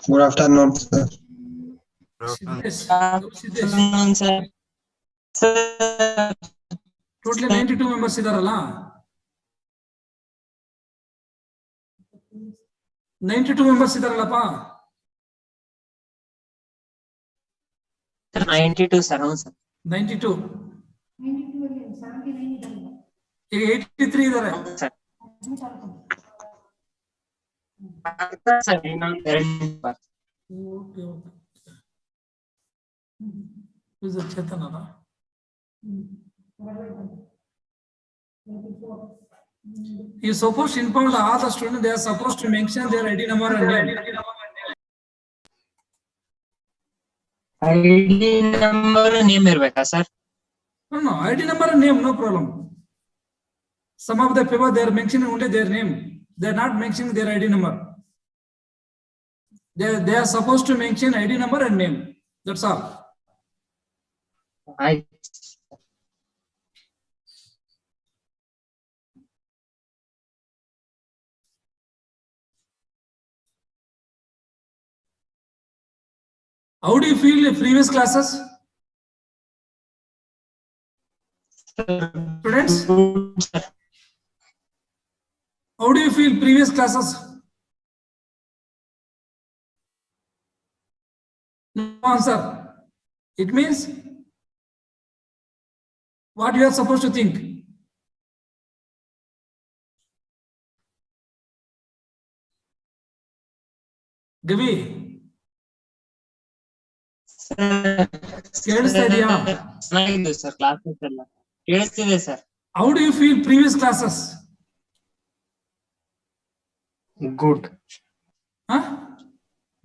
Good afternoon, sir. Siddesh, sir. Sir, totally 92 members idaralla. 92 members idarallappa. 92 sir, అవును sir. 92. ಈಗ 83 ಇದಾರೆ. అవును sir. Sir, Okay. Who's the Chetanara? You supposed to inform all the students. They are supposed to mention their ID number and name. ID number name ಇರ್ಬೇಕಾ sir? No, ID number and name, no problem. Some of the people they are mentioning only their name. They are not mentioning their ID number. They are supposed to mention ID number and name. That's all. How do you feel in previous classes? Students? How do you feel previous classes? No answer. It means what you are supposed to think. Gavi, ಕೇಳಿಸ್ತಾ ಇದೆಯಾ? ಚೆನ್ನಾಗಿದೆ sir classes ಎಲ್ಲ ಕೇಳಿಸ್ತಿದೆ sir. How do you feel previous classes? Good. Huh?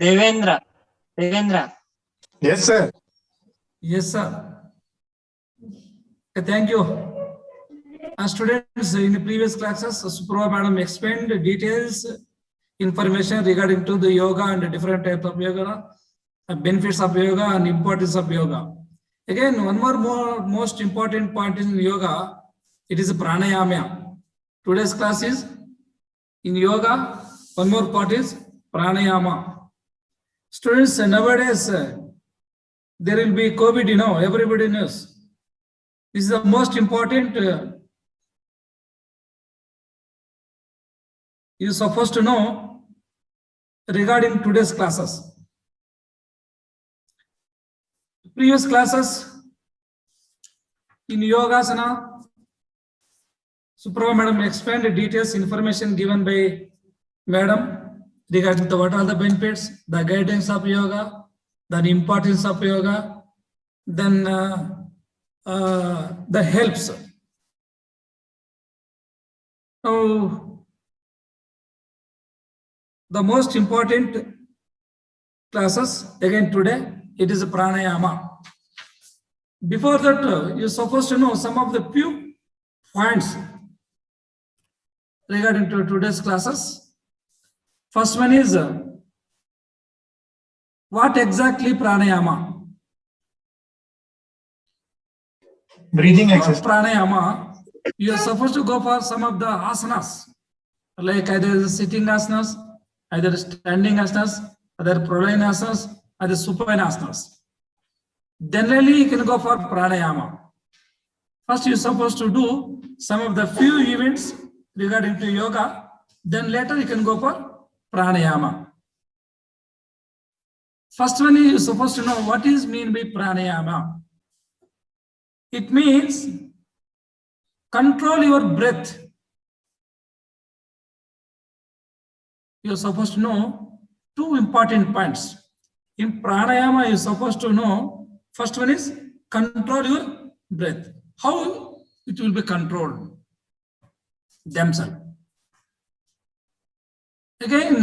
Devendra. Yes, sir. Yes, sir. Okay, thank you. Students, in the previous classes, Suprava madam explained the details, information regarding to the yoga and the different types of yoga, benefits of yoga and importance of yoga. Again, one more most important point in yoga, it is pranayama. Today's class is in yoga. One more part is pranayama. Students, nowadays there will be COVID, everybody knows. This is the most important. You're supposed to know regarding today's classes. Previous classes in Yogasana, Suprava madam explained the details, information given by madam regarding what are the benefits, the guidance of yoga, the importance of yoga, then the helps. So the most important classes again today, it is pranayama. Before that, you're supposed to know some of the few points regarding to today's classes. First one is what exactly pranayama? Breathing exercise. Pranayama, you are supposed to go for some of the asanas, like either sitting asanas, either standing asanas, either pralayana asanas, either supine asanas. Generally, you can go for pranayama. First, you're supposed to do some of the few events regarding to yoga. Then later, you can go for pranayama. First one is you're supposed to know what is mean by pranayama. It means control your breath. You're supposed to know two important points. In pranayama, you're supposed to know, first one is control your breath. How it will be controlled themselves. Again,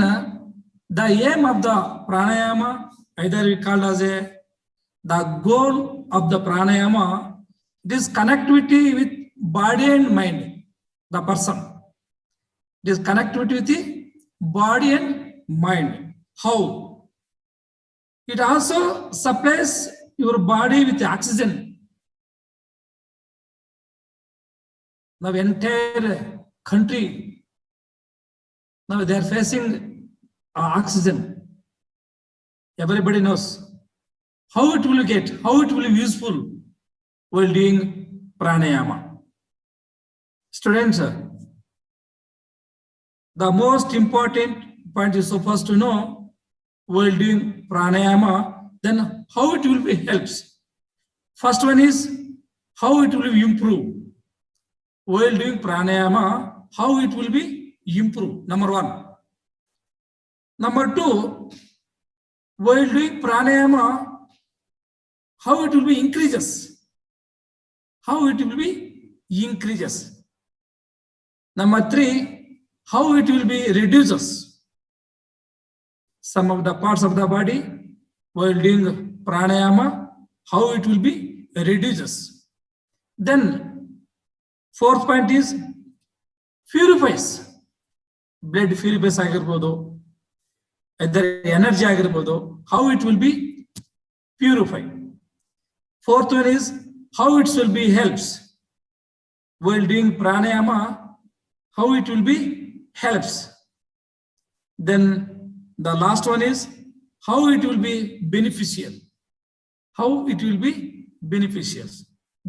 the aim of the pranayama, either we call as the goal of the pranayama, it is connectivity with body and mind, the person. It is connectivity with the body and mind. How? It also supplies your body with oxygen. Now, entire country, now they are facing oxygen. Everybody knows how it will get, how it will be useful while doing pranayama. Students, the most important point is supposed to know while doing pranayama, then how it will be helps. First one is how it will improve. While doing pranayama, how it will be improve. Number one. Number two, while doing pranayama, how it will be increases. How it will be increases. Number three, how it will be reduces. Some of the parts of the body while doing pranayama, how it will be reduces. Then fourth point is purifies. Blood purifies ಆಗಿರ್ಬೋದು, either energy ಆಗಿರ್ಬೋದು, how it will be purified. Fourth one is how it will be helps. While doing pranayama, how it will be helps. Then the last one is how it will be beneficial. How it will be beneficial.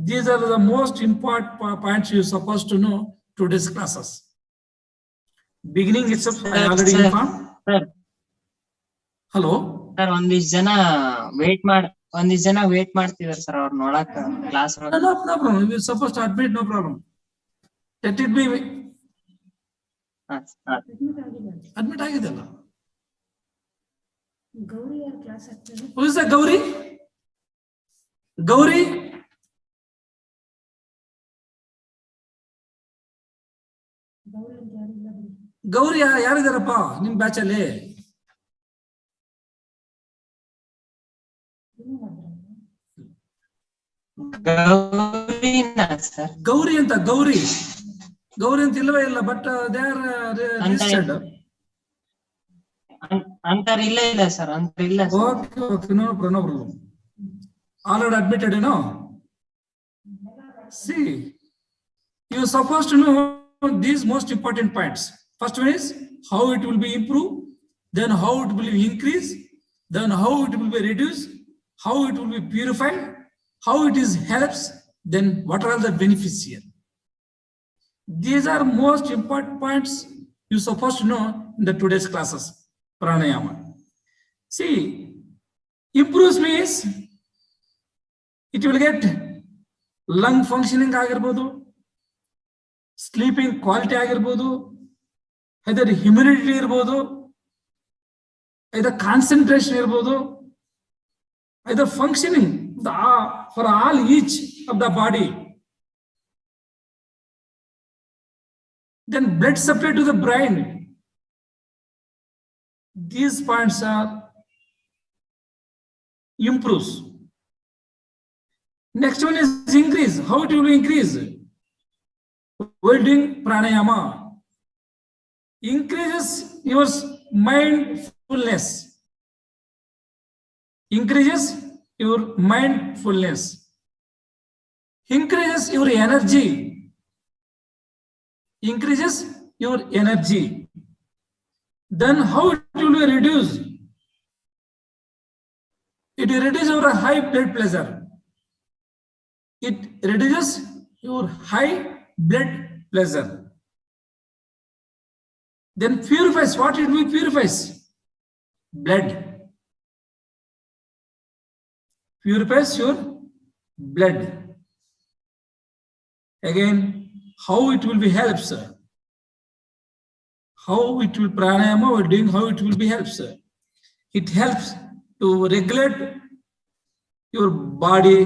These are the most important points you're supposed to know today's classes. Beginning itself, I already informed. Sir, Hello. sir, ಒಂದಿಷ್ಟ್ ಜನ wait ಮಾಡ್ತಿದಾರೆ sir ಅವ್ರ ನೋಡಾಕ class No problem. You're supposed to admit, no problem. Let it be. Admit ಆಗಿದೆಲ್ಲ. ಗೌರಿ ಯಾರ class ಆಗ್ತದೆ? Who is the Gauri? Gauri? Gauri ಅಂತ ಯಾರಿಲ್ಲ ಬಿಡಿ. ಗೌರಿ ಯಾರಿದಾರಪ್ಪ ನಿಮ್ ಬ್ಯಾಚ್ ಅಲ್ಲಿ? ಇನ್ನೂ ಮಾಡಿದ್ರಾ? ಗೌರಿನಾ ಸರ್? ಗೌರಿ ಅಂತ ಗೌರಿ ಅಂತ ಇಲ್ಲವೇ ಇಲ್ಲ, ಬಟ್ ದೇ ಆರ್ ರಿಜಿಸ್ಟರ್ಡ್. ಅಂತಾರ ಇಲ್ಲ ಸರ್, ಅಂತ ಇಲ್ಲ sir. Okay, no problem. Already admitted, you know. See, you're supposed to know these most important points. First one is how it will be improved, then how it will be increased, then how it will be reduced, how it will be purified, how it is helps, then what are the benefits here. These are most important points you're supposed to know in the today's classes, pranayama. See, improves means it will get lung functioning ಆಗಿರ್ಬೋದು, sleeping quality ಆಗಿರ್ಬೋದು, ಇದರ humidity ಇರ್ಬೋದು, ಇದರ concentration ಇರ್ಬೋದು, ಇದರ functioning for all each of the body. Then blood supply to the brain. These points are improves. Next one is increase. How it will increase? While doing pranayama, increases your mindfulness. Increases your mindfulness. Increases your energy. Increases your energy. Then how it will be reduced? It reduces your high blood pressure. It reduces your high blood pressure. Then purifies. What it will purifies? Blood. Purifies your blood. Again, how it will be helps. How it will pranayama or doing, how it will be helps. It helps to regulate your body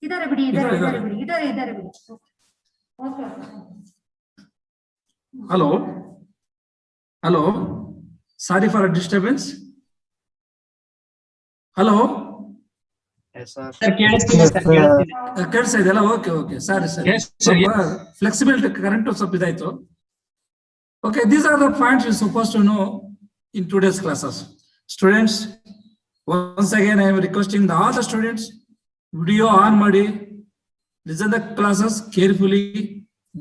ಇದಾರೆ ಬಿಡಿ, ಇದಾರೆ ಇದಾರೆ. ಬಿಡಿ, ಇದಾರೆ ಬಿಡಿ. Okay. Hello. Hello. Sorry for a disturbance. Hello. Sir ಕೇಳಿಸ್ತಿದೆ sir ಕೇಳಿಸ್ತಿದೆ. ಕೇಳಿಸ್ತಾ ಇದೆಯಲ್ಲ? ಓಕೆ ಓಕೆ, ಸಾರಿ ಸರಿ. Yes, sir, ಫ್ಲೆಕ್ಸಿಬಿಲಿಟಿ ಕರೆಂಟ್ ಸ್ವಲ್ಪ ಇದಾಯ್ತು. Okay, these are the points you're supposed to know in today's classes. Students, once again I am requesting all the students, video on ಮಾಡಿ, listen the classes carefully.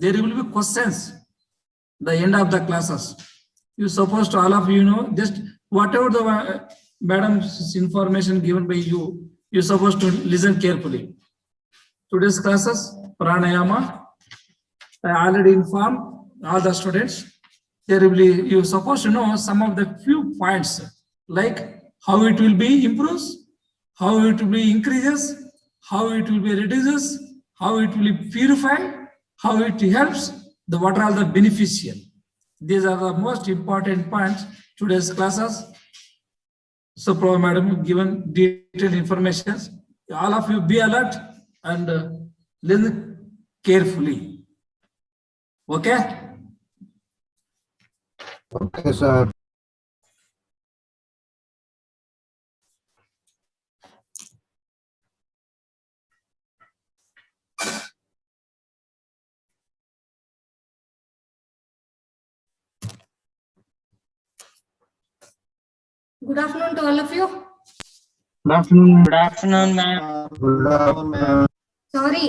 There will be questions the end of the classes. You supposed to, all of you know, just whatever the madam's information given by you, you're supposed to listen carefully. Today's classes, pranayama, I already informed all the students. There will be, you're supposed to know some of the few points, like how it will be improves, how it will be increases, how it will be reduces, how it will be purified, how it helps, what are all the beneficial. These are the most important points today's classes. So, Madam, given detailed information, all of you be alert and listen carefully. Okay? Okay, sir. Good afternoon to all of you. Good afternoon. Good afternoon, ma'am. Good afternoon. Sorry,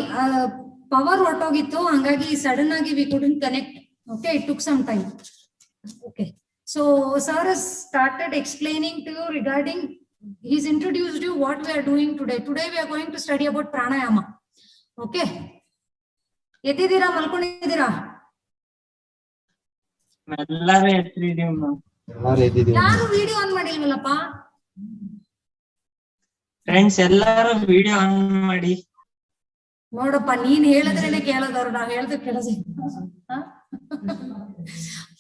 power ಹೊರಟೋಗಿತ್ತು, ಹಂಗಾಗಿ sudden ಆಗಿ we couldn't connect. Okay, it took some time. Okay, so sir has started explaining to you regarding, he's introduced you what we are doing today. Today we are going to study about pranayama. Okay, ಎದ್ದಿದ್ದೀರಾ, ಮಲ್ಕೊಂಡಿದ್ದೀರಾ? ಎಲ್ಲರೂ ಎತ್ತಿದೀವಿ ma'am. ಯಾರು video on ಮಾಡಿಲ್ವಲ್ಲಪ್ಪ? Friends ಎಲ್ಲರೂ video on ಮಾಡಿ. ನೋಡಪ್ಪ, ನೀನ್ ಹೇಳಿದ್ರೇನೆ ಕೇಳೋದವ್ರು, ನಾವ್ ಹೇಳ್ದ ಕೇಳೋದು.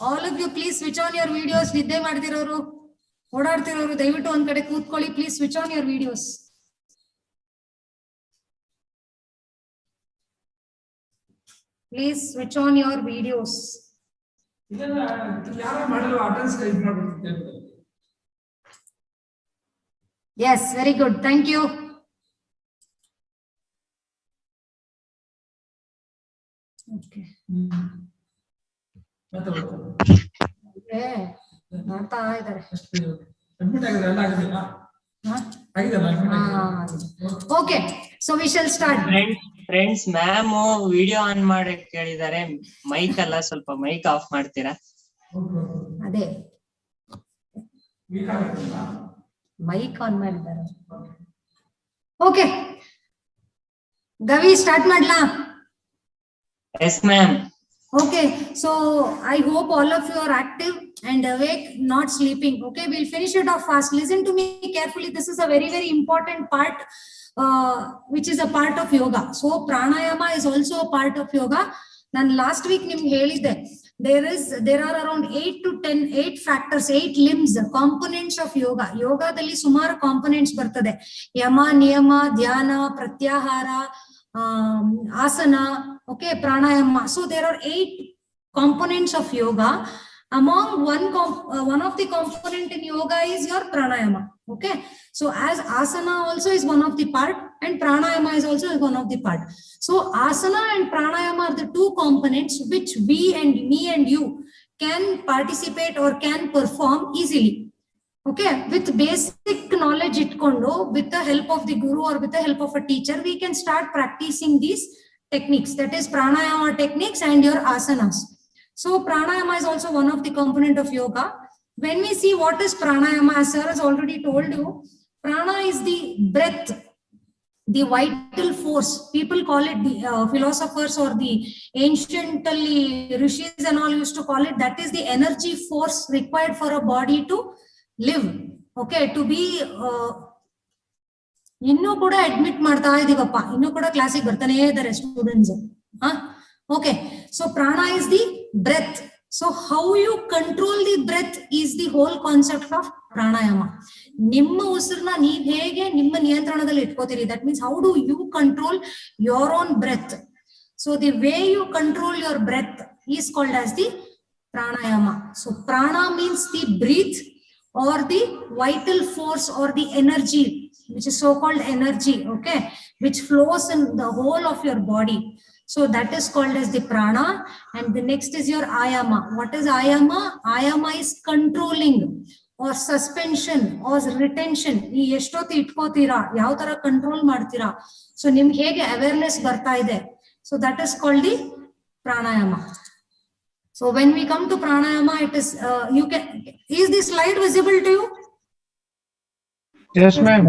All of you please switch on your videos. ನಿದ್ದೆ ಮಾಡ್ತಿರೋರು, ಓಡಾಡ್ತಿರೋರು ದಯವಿಟ್ಟು ಒಂದ್ ಕಡೆ ಕೂತ್ಕೊಳ್ಳಿ. Please switch on your videos. Please switch on your videos. ಯಾರು ಮಾಡಿಲ್ಲ, ಅಟೆಂಡೆನ್ಸ್ ಇದು ಮಾಡ್ಬಿಡ್ತೀನಿ. Yes, very good. Thank you. Okay. ಮಾಡ್ತಾ ಇದ್ದಾರೆ. ಅಡ್ಮಿಟ್ ಆಗಿದ್ರೆ ಎಲ್ಲ ಆಗಿದೆಯಾ? ಆಗಿದೆಲ್ಲ admit. Okay, so we shall start. Friends ma'am video on ಮಾಡಕ್ ಕೇಳಿದ್ದಾರೆ. ಮೈಕ್ ಅಲ್ಲ, ಸ್ವಲ್ಪ ಮೈಕ್ ಆಫ್ ಮಾಡ್ತೀರಾ? ಅದೇ ಮೈಕ್ ಆನ್ ಮಾಡಿದ್ದಾರೆ. ಓಕೆ, ಗವಿ ಸ್ಟಾರ್ಟ್ ಮಾಡ್ಲಾ? Yes ma'am. Okay, so I hope all of you are active and awake, not sleeping. Okay, we'll finish it off fast. Listen to me carefully. This is a very, very important part, which is a part of yoga. So pranayama is also a part of yoga. Nan last week nimge helide, there are around 8 factors, 8 limbs, components of yoga. Yoga dalli sumaru components bartade. Yama, niyama, dhyana, pratyahara, asana, okay, pranayama. So there are 8 components of yoga. Among one of the component in yoga is your pranayama. Okay, so as asana also is one of the part and pranayama is also one of the part. So asana and pranayama are the 2 components which we and me and you can participate or can perform easily. Okay, with basic knowledge itkondo, with the help of the guru or with the help of a teacher, we can start practicing these techniques, that is pranayama techniques and your asanas. So pranayama is also one of the component of yoga. When we see what is pranayama, as sir has already told you, prana is the breath, the vital force. People call it, the philosophers or the anciently rishis and all used to call it, that is the energy force required for a body to live. Okay, to be ಇನ್ನೂ ಕೂಡ admit ಮಾಡ್ತಾ ಇದೀವಪ್ಪ, ಇನ್ನೂ ಕೂಡ ಕ್ಲಾಸಿಗೆ ಬರ್ತಾನೆ ಇದ್ದಾರೆ students. Okay, so prana is the breath. So how you control the breath is the whole concept of pranayama. ನಿಮ್ಮ ಉಸಿರನ್ನ ನೀವ್ ಹೇಗೆ ನಿಮ್ಮ ನಿಯಂತ್ರಣದಲ್ಲಿ ಇಟ್ಕೋತೀರಿ, that means how do you control your own breath. So the way you control your breath is called as the pranayama. So prana means the breath or the vital force or the energy, which is so called energy, okay, which flows in the whole of your body. So that is called as the prana. And the next is your ayama. What is ayama? Ayama is controlling or suspension or retention. Ee eshtoti itkotira, yav tara control martira, so nimge hege awareness barta ide, so that is called the pranayama. So when we come to pranayama, it is you can, is this slide visible to you? Yes, ma'am.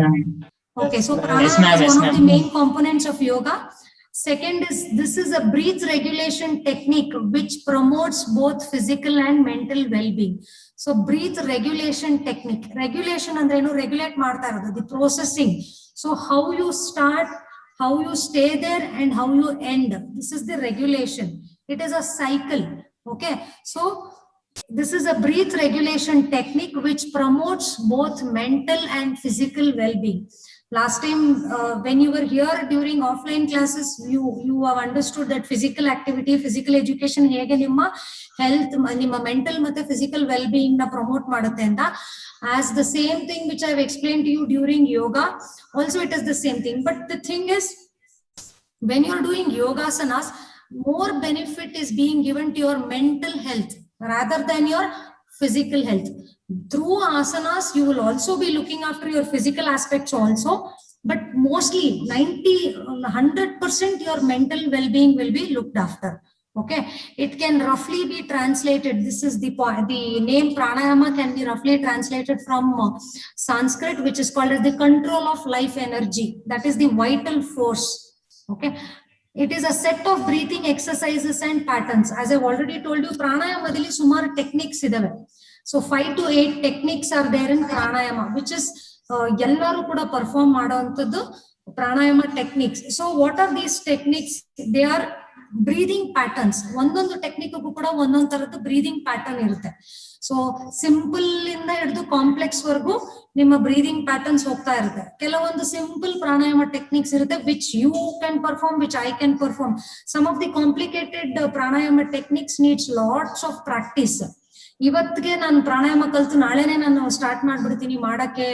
Okay, so Yes, pranayama ma'am, is yes, one of the ma'am. main components of yoga. Second is, this is a breath regulation technique which promotes both physical and mental well-being. So breath regulation technique, regulation andre enu, regulate ಮಾಡ್ತಾ ಇರೋದು, the processing. So how you start, how you stay there and how you end, this is the regulation. It is a cycle. Okay, so this is a breath regulation technique which promotes both mental and physical well-being. Last time when you were here during offline classes, you have understood that physical activity, physical education hege nimma health, nimma mental matte physical well-being na promote madutte anta. As the same thing which I have explained to you during yoga, also it is the same thing. But the thing is, when you are doing yogasanas, more benefit is being given to your mental health rather than your physical health. Through asanas, you will also be looking after your physical aspects also, but mostly 100% your mental well-being will be looked after. Okay, it can roughly be translated, this is the name pranayama can be roughly translated from Sanskrit, which is called as the control of life energy, that is the vital force. Okay, it is a set of breathing exercises and patterns. As I've already told you, pranayamadali sumaru techniques idave. So 5 to 8 techniques are there in pranayama, which is ellaru kuda perform ಮಾಡುವಂತದ್ದು pranayama techniques. So what are these techniques? They are breathing patterns. ಒಂದೊಂದು technique ಕೂಡ ಒಂದೊಂದು ತರದ್ದು breathing pattern ಇರುತ್ತೆ. So simple ಇಂದ ಹಿಡಿದು complex ವರೆಗೂ ನಿಮ್ಮ ಬ್ರೀದಿಂಗ್ ಪ್ಯಾಟರ್ನ್ಸ್ ಹೋಗ್ತಾ ಇರುತ್ತೆ. ಕೆಲವೊಂದು ಸಿಂಪಲ್ ಪ್ರಾಣಾಯಾಮ ಟೆಕ್ನಿಕ್ಸ್ ಇರುತ್ತೆ which you can perform, which I can perform. Some of the complicated pranayama techniques needs lots of practice. ಇವತ್ತಿಗೆ ನಾನು ಪ್ರಾಣಾಯಾಮ ಕಲ್ತು ನಾಳೆನೆ ನಾನು ಸ್ಟಾರ್ಟ್ ಮಾಡ್ಬಿಡ್ತೀನಿ ಮಾಡಕ್ಕೆ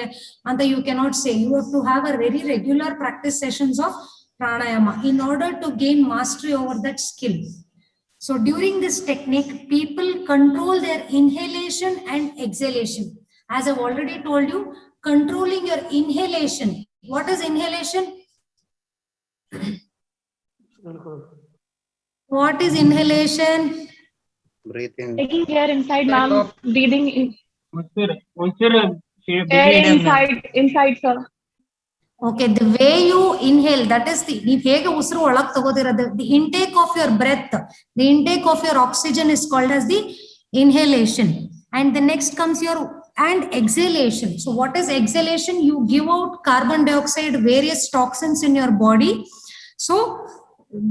ಅಂತ you cannot say. You have to have a very regular practice sessions of pranayama in order to gain mastery over that skill. So during this technique, people control their inhalation and exhalation. As I've already told you, controlling your inhalation. What is inhalation? What is inhalation? Breathing. Taking air inside, ma'am. Breathing in. Air Inside, sir. Okay, the way you inhale, that is the intake of your breath, the intake of your oxygen is called as the inhalation. And the next comes your and exhalation. So what is exhalation? You give out carbon dioxide, various toxins in your body. So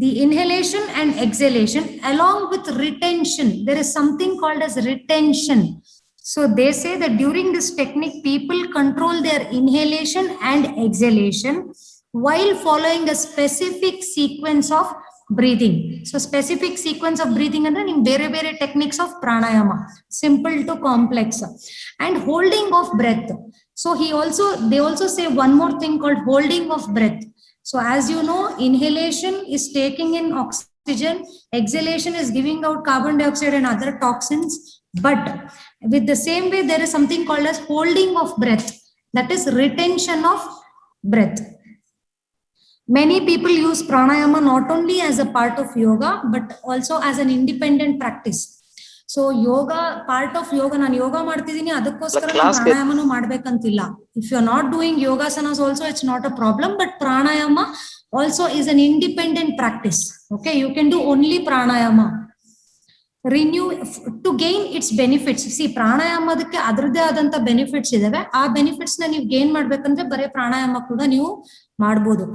the inhalation and exhalation along with retention, there is something called as retention. So they say that during this technique, people control their inhalation and exhalation while following a specific sequence of breathing. So specific sequence of breathing and then bere techniques of pranayama, simple to complex, and holding of breath. So they also say one more thing called holding of breath. So as you know, inhalation is taking in oxygen, exhalation is giving out carbon dioxide and other toxins. But with the same way, there is something called as holding of breath, that is retention of breath. Many people use pranayama not only as a part of yoga but also as an independent practice. So yoga, part of yoga, ನಾನು ಯೋಗ ಮಾಡ್ತಿದ್ದೀನಿ ಅದಕ್ಕೋಸ್ಕರ ಪ್ರಾಣಾಯಾಮನು ಮಾಡ್ಬೇಕಂತಿಲ್ಲ. If you're not doing yogasanas also, it's not a problem, but pranayama also is an independent practice. Okay, you can do only pranayama. Renew to gain its benefits. See, ಪ್ರಾಣಾಯಾಮದಕ್ಕೆ ಅದರದೇ ಆದಂತ benefits ಇದಾವೆ. ಆ benefits ನ ನೀವು gain ಮಾಡ್ಬೇಕಂದ್ರೆ ಬರೀ ಪ್ರಾಣಾಯಾಮ ಕೂಡ ನೀವು ಮಾಡಬಹುದು.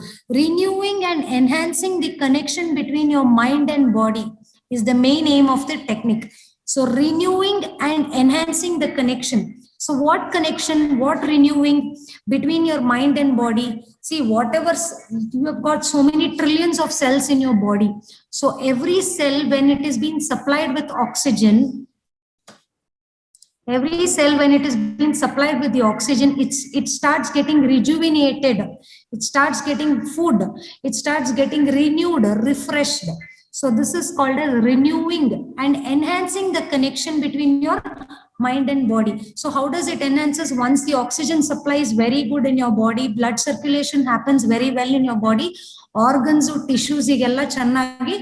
Renewing and enhancing the connection between your mind and body is the main aim of the technique. So renewing and enhancing the connection. So what connection, what renewing between your mind and body? See, whatever, you have got so many trillions of cells in your body. So every cell, when it is being supplied with oxygen, every cell, when it is being supplied with the oxygen, it starts getting rejuvenated. It starts getting food. It starts getting renewed, refreshed. So this is called as renewing and enhancing the connection between your mind and body. So how does it enhances? Once the oxygen supply is very good in your body, blood circulation happens very well in your body, organs or tissues igella channagi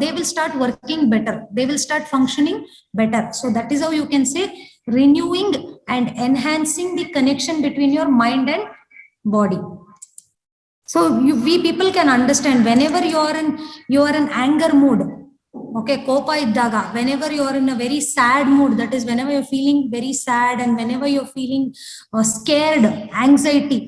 they will start working better, they will start functioning better. So that is how you can say renewing and enhancing the connection between your mind and body. So we people can understand whenever you are in anger mood, okay, kopa iddaga, whenever you are in a very sad mood, that is whenever you're feeling very sad and whenever you're feeling scared, anxiety,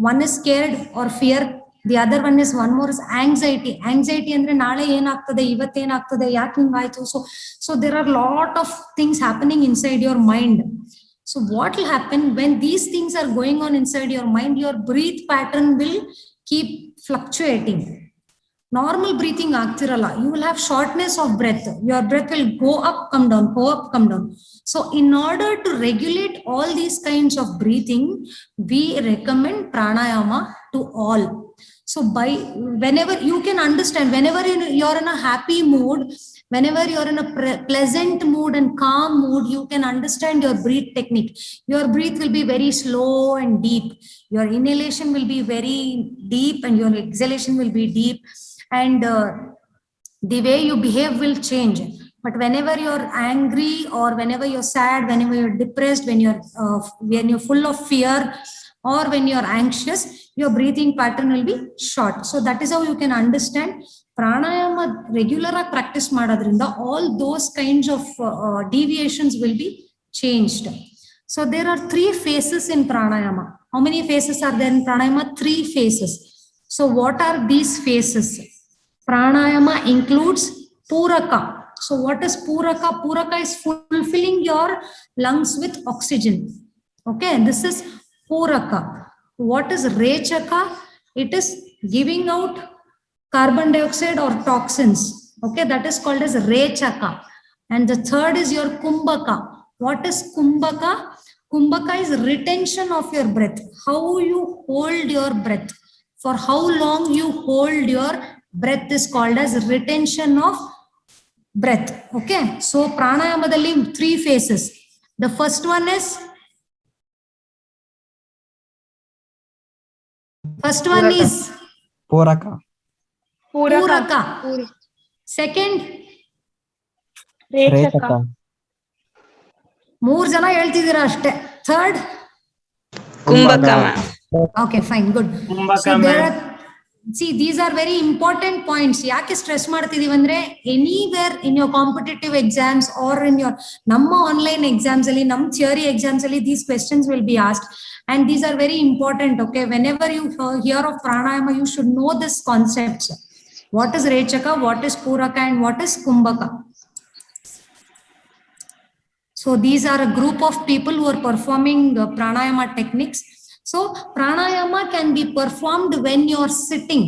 one is scared or fear, the other one is one more is anxiety. Anxiety andre naale ಏನು ಆಗ್ತದೆ, ಇವತ್ತು ಏನಾಗ್ತದೆ, ಯಾಕೆ ಹಿಂಗಾಯ್ತು. So there are a lot of things happening inside your mind. So what will happen when these things are going on inside your mind? Your breath pattern will keep fluctuating. Normal breathing ಆಗ್ತಿರಲ್ಲ, you will have shortness of breath. Your breath will go up, come down, go up, come down. So in order to regulate all these kinds of breathing, we recommend pranayama to all. So by whenever you can understand, whenever you're in a happy mood, whenever you're in a pleasant mood and calm mood, you can understand your breath technique. Your breath will be very slow and deep. Your inhalation will be very deep and your exhalation will be deep. And the way you behave will change. But whenever you're angry or whenever you're sad, whenever you're depressed, when you're full of fear or when you're anxious, your breathing pattern will be short. So that is how you can understand pranayama regular practice madadrinda all those kinds of deviations will be changed. So there are 3 phases in pranayama. How many phases are there in pranayama? 3 phases. So what are these phases? Pranayama includes puraka. So what is puraka? Puraka is fulfilling your lungs with oxygen. Okay, this is puraka. What is rechaka? It is giving out carbon dioxide or toxins. Okay, that is called as rechaka. And the third is your kumbhaka. What is kumbhaka? Kumbhaka is retention of your breath. How you hold your breath. For how long you hold your breath is called as retention of breath. Okay, so pranayamadalli 3 phases. The first one is Puraka. Second Rechaka. 3 ಜನ ಹೇಳ್ತಿದ್ದೀರಾ ಅಷ್ಟೇ. Third Kumbhaka. Okay, fine, good. So there are, see, these are very important points. ಯಾಕೆ stress ಮಾಡ್ತಿದೀವಿ ಅಂದ್ರೆ anywhere in your competitive exams are in your ನಮ್ಮ online exams ಅಲ್ಲಿ, ನಮ್ಮ theory exams ಅಲ್ಲಿ these questions will be asked and these are very important. Okay, whenever you hear of pranayama, you should know this concepts. What is rechaka, what is puraka, and what is kumbhaka? So these are a group of people who are performing pranayama techniques. So pranayama can be performed when you are sitting,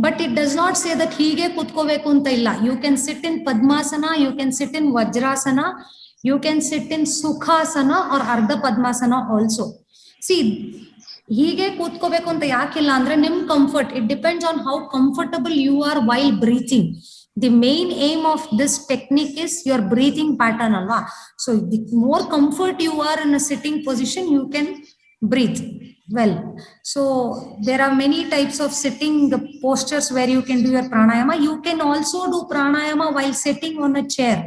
but it does not say that hige kutkoveku anta illa. You can sit in padmasana, you can sit in vajrasana, you can sit in sukhasana or ardha padmasana also. See, hige kutkoveku anta yakilla andre nim comfort, it depends on how comfortable you are while breathing. The main aim of this technique is your breathing pattern alwa. So the more comfort you are in a sitting position, you can breathe well. So there are many types of sitting postures where you can do your pranayama. You can also do pranayama while sitting on a chair.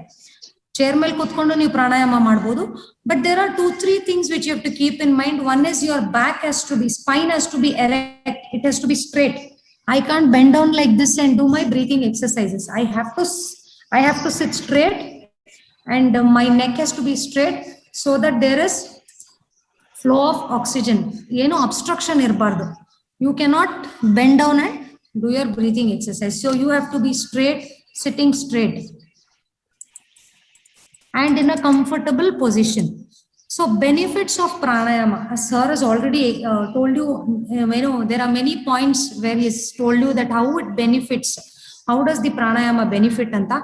Chair ಮೇಲೆ ಕೂತ್ಕೊಂಡು ನೀವು ಪ್ರಾಣಾಯಾಮ ಮಾಡಬಹುದು. But there are 2-3 things which you have to keep in mind. One is your back has to be, spine has to be erect. It has to be straight. I can't bend down like this and do my breathing exercises. I have to sit straight, and my neck has to be straight so that there is flow of oxygen. ಏನು obstruction ಇರಬಾರ್ದು. You cannot bend down and do your breathing exercise. So you have to be straight, sitting straight, and in a comfortable position. So benefits of pranayama, as sir has already told you, there are many points where he has told you that how it benefits. How does the pranayama benefit anta?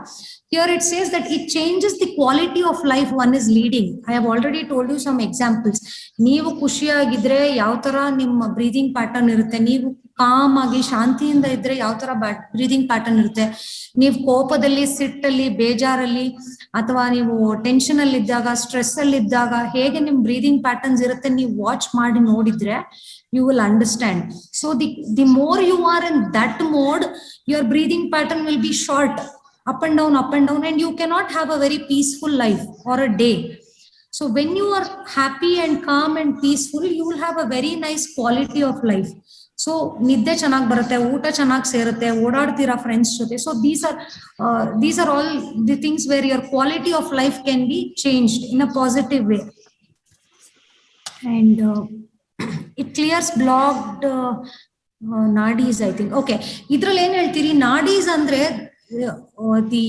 Here it says that it changes the quality of life one is leading. I have already told you some examples. ನೀವು ಖುಷಿಯಾಗಿದ್ರೆ ಯಾವ ತರ ನಿಮ್ಮ breathing pattern ಇರುತ್ತೆ, ನೀವು com ಆಗಿ ಶಾಂತಿಯಿಂದ ಇದ್ರೆ ಯಾವ ತರ ಬ್ರೀದಿಂಗ್ ಪ್ಯಾಟರ್ನ್ ಇರುತ್ತೆ, ನೀವು ಕೋಪದಲ್ಲಿ, ಸಿಟ್ಟಲ್ಲಿ, ಬೇಜಾರಲ್ಲಿ, ಅಥವಾ ನೀವು ಟೆನ್ಷನ್ ಅಲ್ಲಿ ಇದ್ದಾಗ, ಸ್ಟ್ರೆಸ್ ಅಲ್ಲಿ ಇದ್ದಾಗ ಹೇಗೆ ನಿಮ್ ಬ್ರೀದಿಂಗ್ ಪ್ಯಾಟರ್ನ್ಸ್ ಇರುತ್ತೆ, ನೀವು ವಾಚ್ ಮಾಡಿ ನೋಡಿದ್ರೆ you will understand. So the more you are in that mode, your breathing pattern will be short, up and down, and you cannot have a very peaceful life or a day. So when you are happy and calm and peaceful, you will have a very nice quality of life. So ನಿದ್ದೆ ಚೆನ್ನಾಗಿ ಬರುತ್ತೆ, ಊಟ ಚೆನ್ನಾಗಿ ಸೇರುತ್ತೆ, ಓಡಾಡ್ತೀರಾ friends ಜೊತೆ. So these are all the things where your quality of life can be changed in a positive way. And it clears blocked nadis, I think. Okay, idral ಏನು ಹೇಳ್ತೀರಿ, nadis ಅಂದ್ರೆ the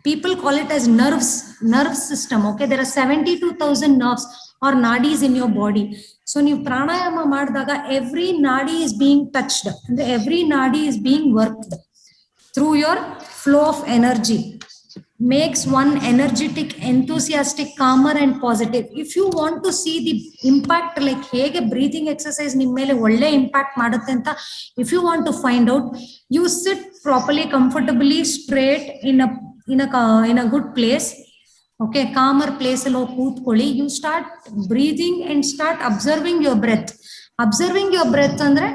people call it as nerve system. Okay, there are 72,000 nerves or nadis in your body. So ನೀವು ಪ್ರಾಣಾಯಾಮ ಮಾಡಿದಾಗ every nadi is being touched, and every nadi is being worked through your flow of energy. Makes one energetic, enthusiastic, calmer and positive. If you want to see the impact, like hege breathing exercise ನಿಮ್ಮ ಮೇಲೆ ಒಳ್ಳೆ impact ಮಾಡುತ್ತೆ ಅಂತ, if you want to find out, you sit properly, comfortably, straight in a good place. Okay, calmer place allo ಕೂತ್ಕೊಳ್ಳಿ. You start breathing and start observing your breath. Observing your breath ಅಂದ್ರೆ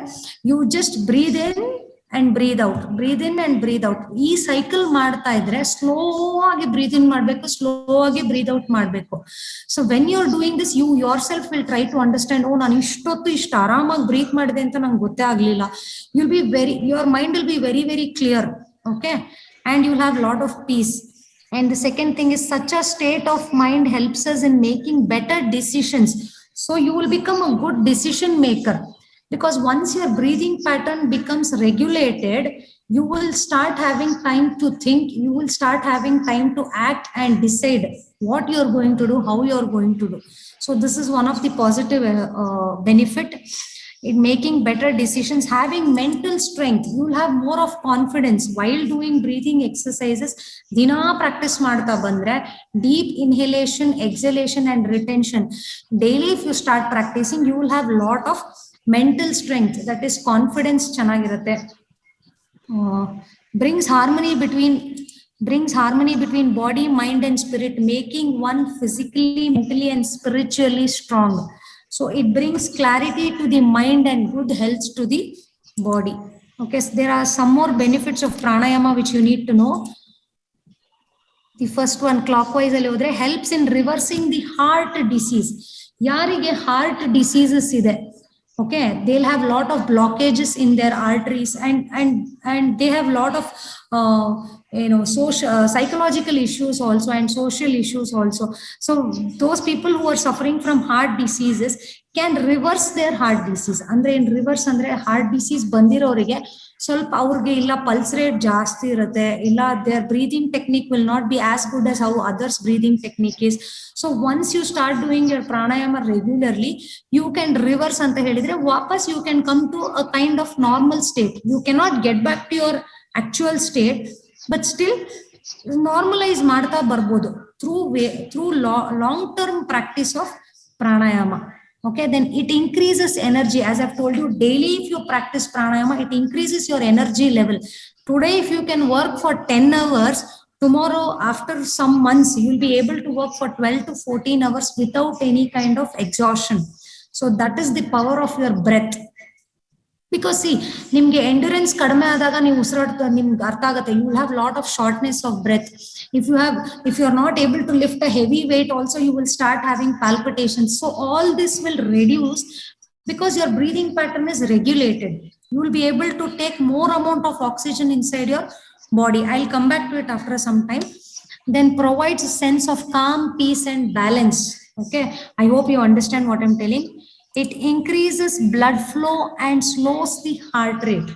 you just breathe in and breathe out, breathe in and breathe out. ಈ cycle ಮಾಡ್ತಾ ಇದ್ರೆ slow ಆಗಿ breathe in ಮಾಡ್ಬೇಕು, slow ಆಗಿ breathe out ಮಾಡ್ಬೇಕು. So when you are doing this, you yourself will try to understand, oh ನಾನು ಇಷ್ಟು ಆರಾಮಾಗಿ ಬ್ರೀತ್ ಮಾಡಿದೆ ಅಂತ ನಂಗೆ ಗೊತ್ತೇ ಆಗ್ಲಿಲ್ಲ. You'll be your mind will be very very clear. Okay, and you will have a lot of peace. And the second thing is, such a state of mind helps us in making better decisions. So you will become a good decision maker. Because once your breathing pattern becomes regulated, you will start having time to think, you will start having time to act and decide what you're going to do, how you're going to do. So this is one of the positive benefit in making better decisions. Having mental strength, you will have more of confidence while doing breathing exercises. Dina practice ಮಾಡ್ತಾ ಬಂದ್ರೆ deep inhalation, exhalation and retention daily, if you start practicing, you will have lot of mental strength, that is confidence ಚೆನ್ನಾಗಿರುತ್ತೆ. brings harmony between body, mind and spirit, making one physically, mentally and spiritually strong. So it brings clarity to the mind and good health to the body. Okay, so there are some more benefits of pranayama which you need to know. The first one, clockwise ಅಲ್ಲಿ ಹೋದ್ರೆ, helps in reversing the heart disease. ಯಾರಿಗೆ heart diseases ಇದೆ, okay, they'll have lot of blockages in their arteries, and they have lot of social psychological issues also, and social issues also. So those people who are suffering from heart diseases can reverse their heart disease. ಅಂದ್ರೆ in reverse ಅಂದ್ರೆ heart disease ಬಂದಿರೋರಿಗೆ ಸ್ವಲ್ಪ ಅವ್ರಿಗೆ ಇಲ್ಲ pulse rate ಜಾಸ್ತಿ ಇರುತ್ತೆ, ಇಲ್ಲ their breathing technique will not be as good as how others breathing technique is. So once you start doing your pranayama regularly, you can reverse ಅಂತ ಹೇಳಿದ್ರೆ ವಾಪಸ್ you can come to a kind of normal state. You cannot get back to your actual state, but still normalize ಮಾಡ್ತಾ ಬರ್ಬೋದು through long term practice of pranayama. Okay, then it increases energy. As I've told you, daily if you practice pranayama, it increases your energy level. Today, if you can work for 10 hours, tomorrow, after some months, you'll be able to work for 12 to 14 hours without any kind of exhaustion. So that is the power of your breath. Because see, ನಿಮ್ಗೆ endurance ಕಡಿಮೆ ಆದಾಗ ನೀವು ಉಸಿರಾಡ್ತಾ ನಿಮ್ಗೆ ಅರ್ಥ ಆಗುತ್ತೆ, you will have lot of shortness of breath. If you are not able to lift a heavy weight also, you will start having palpitations. So all this will reduce because your breathing pattern is regulated. You will be able to take more amount of oxygen inside your body. I'll come back to it after some time. Then provides a sense of calm, peace and balance. Okay, I hope you understand what I'm telling. It increases blood flow and slows the heart rate.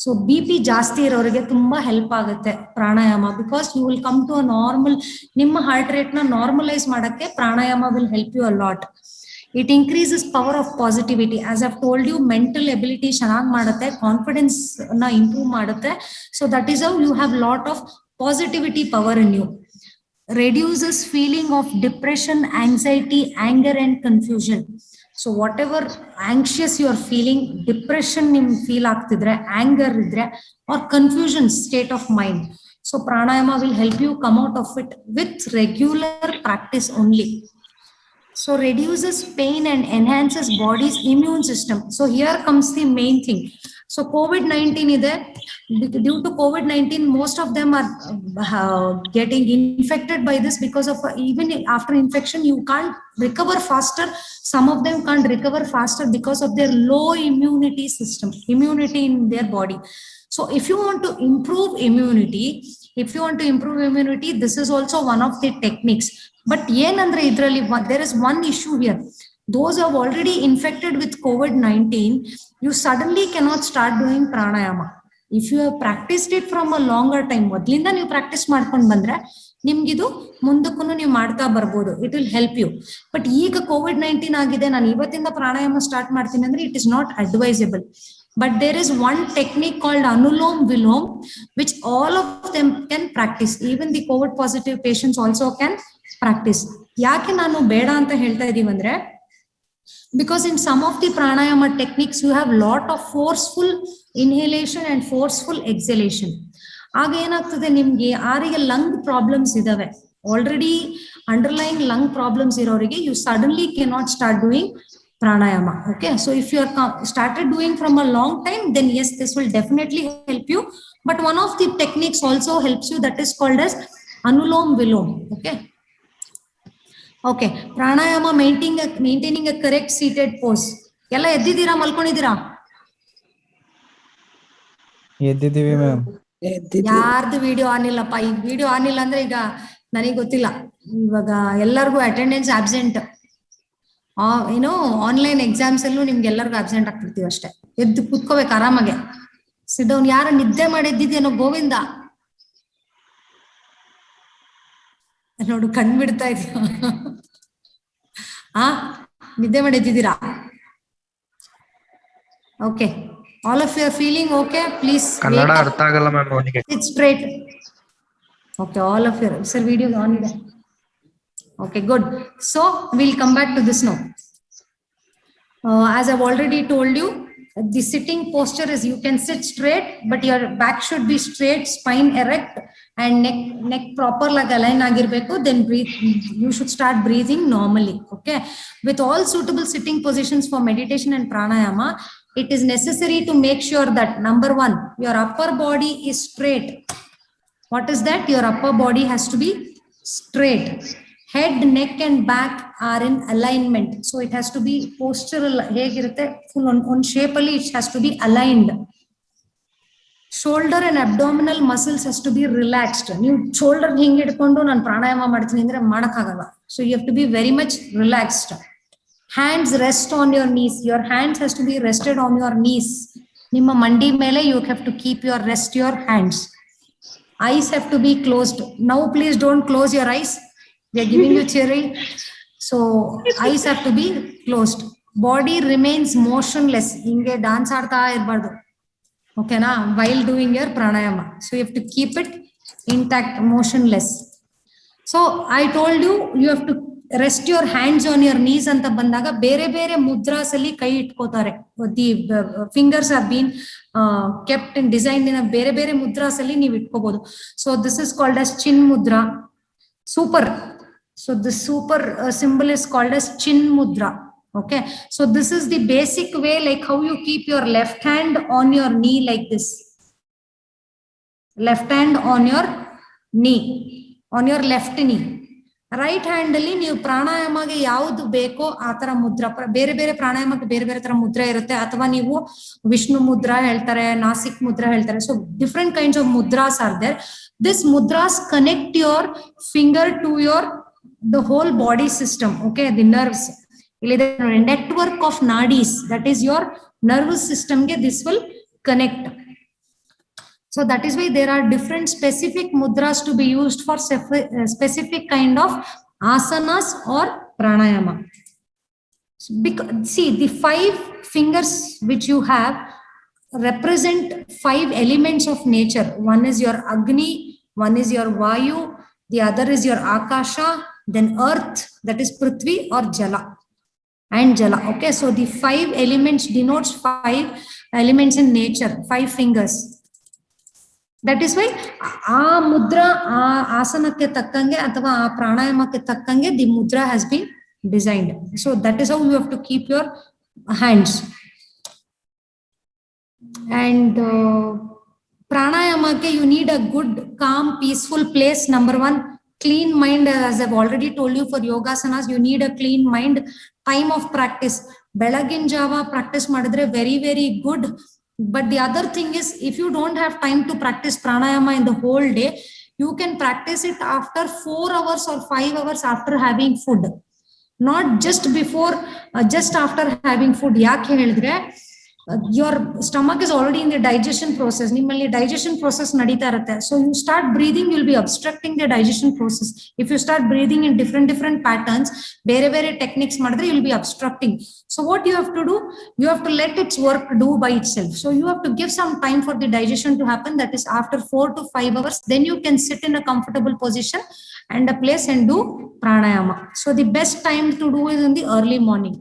So BP ಜಾಸ್ತಿ ಇರೋರಿಗೆ ತುಂಬಾ help ಆಗುತ್ತೆ ಪ್ರಾಣಾಯಾಮ, because you will come to a normal, ನಿಮ್ಮ heart rate ನ normalize ಮಾಡಕ್ಕೆ ಪ್ರಾಣಾಯಾಮ will help you a lot. It increases power of positivity. As I've told you, mental ability ಚೆನ್ನಾಗಿ ಮಾಡುತ್ತೆ, confidence ನ improve ಮಾಡುತ್ತೆ. So that is how you have lot of positivity power in you. Reduces feeling of depression, anxiety, anger and confusion. So whatever anxious you are feeling, depression nim feel ಆಗ್ತಿದ್ರೆ, anger ಇದ್ರೆ or confusion state of mind, so pranayama will help you come out of it with regular practice only. So reduces pain and enhances body's immune system. So here comes the main thing. So COVID-19 is there. Due to COVID-19, most of them are getting infected by this because of even after infection, you can't recover faster. Some of them can't recover faster because of their low immunity system, immunity in their body. So if you want to improve immunity, this is also one of the techniques. But ಏನಂದ್ರೆ ಇದರಲ್ಲಿ there is one issue here. Those who have already infected with COVID-19, you suddenly cannot start doing pranayama. If you have practiced it from a longer time, ಮೊದಲಿಂದ ನೀವು practice ಮಾಡ್ಕೊಂಡು ಬಂದ್ರೆ ನಿಮ್ಗಿದು ಮುಂದಕ್ಕೂ ನೀವು ಮಾಡ್ತಾ ಬರ್ಬೋದು, it will help you. But ಈಗ COVID-19 ಆಗಿದೆ, ನಾನು ಇವತ್ತಿಂದ ಪ್ರಾಣಾಯಾಮ ಸ್ಟಾರ್ಟ್ ಮಾಡ್ತೀನಿ ಅಂದ್ರೆ it is not advisable. But there is one technique called Anulom Vilom, which all of them can practice. Even the COVID positive patients also can practice. ಯಾಕೆ ನಾನು ಬೇಡ ಅಂತ ಹೇಳ್ತಾ ಇದೀವಿ ಅಂದ್ರೆ, because in some of the pranayama techniques you have lot of forceful inhalation and forceful exhalation. ಆಗ ಏನಾಗ್ತದೆ, ನಿಮ್ಗೆ ಯಾರಿಗೆ ಲಂಗ್ ಪ್ರಾಬ್ಲಮ್ಸ್ ಇದಾವೆ, ಆಲ್ರೆಡಿ ಅಂಡರ್ಲೈನ್ ಲಂಗ್ ಪ್ರಾಬ್ಲಮ್ಸ್ ಇರೋರಿಗೆ you suddenly cannot start doing pranayama. Okay, so if you are started doing from a long time, then yes, this will definitely help you. But one of the techniques also helps you, that is called as Anulom Vilom. Okay, pranayama maintaining a correct seated pose. ಎಲ್ಲ ಎದ್ದಿದ್ದೀರಾ, ಮಲ್ಕೊಂಡಿದ್ದೀರಾ? ಎದ್ದಿದ್ದೀವಿ ma'am. ಯಾರ್ದು video on ಇಲ್ಲಪ್ಪ? ಈ video on ಇಲ್ಲ ಅಂದ್ರೆ ಈಗ ನನಗೆ ಗೊತ್ತಿಲ್ಲ, ಇವಾಗ ಎಲ್ಲರಿಗೂ ಅಟೆಂಡೆನ್ಸ್ ಆಬ್ಸೆಂಟ್. ಏನೋ ಆನ್ಲೈನ್ ಎಕ್ಸಾಮ್ಸ್ ಅಲ್ಲೂ ನಿಮ್ಗೆಲ್ಲರಿಗೂ ಆಬ್ಸೆಂಟ್ ಆಗ್ಬಿಡ್ತೀವಿ ಅಷ್ಟೇ. ಎದ್ದು ಕೂತ್ಕೋಬೇಕು ಆರಾಮಾಗೆ. ಸಿಡೌನ್. ಯಾರ ನಿದ್ದೆ ಮಾಡಿದ್ದಿದ್ದೇನೋ ಗೋವಿಂದ? ನೋಡು ಕಣ್ ಬಿಡ್ತಾ ಇದೀಯ. ನಿದ್ದೆ ಮಾಡಿದ್ದೀರಾ? Okay, all of you are feeling okay? Please Kannada ಅರ್ಥ ಆಗಲ್ಲ ಮ್ಯಾಮ್ ಅವನಿಗೆ. sit straight. Okay, all of you. Sir, video on ಇದೆ. Okay, good. So we'll come back to this now. As I've already told you, the sitting posture is, you can sit straight, but your back should be straight, spine erect, and neck proper like align agirbeku. Then breathe. You should start breathing normally. Okay, with all suitable sitting positions for meditation and pranayama, it is necessary to make sure that number one, your upper body is straight. What is that? Your upper body has to be straight. Head, neck and back are in alignment. So it has to be postural. Full on shape ali it has to be aligned. Shoulder and abdominal muscles has to be relaxed. You shoulder hinge idkondu nan pranayama ಮಾಡ್ತೀನಿ ಅಂದ್ರೆ ಮಾಡಕ್ಕಾಗಲ್ಲ. So you have to be very much relaxed. Hands rest on your knees. Your hands has to be rested on your knees. ನಿಮ್ಮ ಮಂಡಿ ಮೇಲೆ you have to keep your hands. Eyes have to be closed. Now please don't close your eyes. They are giving you cherry. So eyes have to be closed. Body remains motionless. Hinge dance aadta irbardu. Okay na? While doing your pranayama. So you have to keep it intact, motionless. So I told you, you have to rest your hands on your knees ಅಂತ ಬಂದಾಗ ಬೇರೆ ಬೇರೆ ಮುದ್ರಾಸ್ ಅಲ್ಲಿ ಕೈ ಇಟ್ಕೋತಾರೆ. The fingers have been kept in design in ಬೇರೆ ಬೇರೆ ಮುದ್ರಾಸ್ ಅಲ್ಲಿ ನೀವು ಇಟ್ಕೋಬಹುದು. So this is called as chin mudra. Super. So the super symbol is called as chin mudra. Okay, so this is the basic way, like how you keep your left hand on your knee like this. Left hand on your knee, on your left knee. Right hand ಅಲ್ಲಿ ನೀವು ಪ್ರಾಣಾಯಾಮಗೆ ಯಾವ್ದು ಬೇಕೋ ಆ ತರ ಮುದ್ರಾ, ಬೇರೆ ಬೇರೆ ಪ್ರಾಣಾಯಾಮಕ್ಕೆ ಬೇರೆ ಬೇರೆ ತರ ಮುದ್ರಾ ಇರುತ್ತೆ. ಅಥವಾ ನೀವು ವಿಷ್ಣು ಮುದ್ರಾ ಹೇಳ್ತಾರೆ, ನಾಸಿಕ್ ಮುದ್ರಾ ಹೇಳ್ತಾರೆ. So different kinds of mudras are there. This mudras connect your finger to your the whole body system. Okay, the nerves, network of nadis, that is your nervous system ge this will connect. So that is why there are different specific mudras to be used for specific kind of asanas or pranayama. Because see, the 5 fingers which you have represent 5 elements of nature. One is your Agni, one is your Vayu, the other is your Akasha, then earth, that is Prithvi or Jala and Jala. Okay, so the 5 elements denotes 5 elements in nature, 5 fingers. That is why ಆ ಮುದ್ರಾ ಆ ಆಸನಕ್ಕೆ ತಕ್ಕಂಗೆ ಅಥವಾ ಆ ಪ್ರಾಣಾಯಾಮಕ್ಕೆ ತಕ್ಕಂಗೆ the mudra has been designed. So that is how you have to keep your hands. And pranayamake you need a good, calm, peaceful place. Number 1, clean mind. As I've already told you, for yogasanas you need a clean mind. Time of practice, belagin java practice madidre very very good. But the other thing is, if you don't have time to practice pranayama in the whole day, you can practice it after 4 hours or 5 hours after having food, not just before, just after having food. Yake helidre, your stomach is already in the digestion process. Nimmalli digestion process nadita irutte. So you start breathing, you'll be obstructing the digestion process. If you start breathing in different patterns, bere techniques madre, you'll be obstructing. So what you have to do, you have to let its work do by itself. So you have to give some time for the digestion to happen. That is after 4 to 5 hours. Then you can sit in a comfortable position and a place and do pranayama. So the best time to do is in the early morning.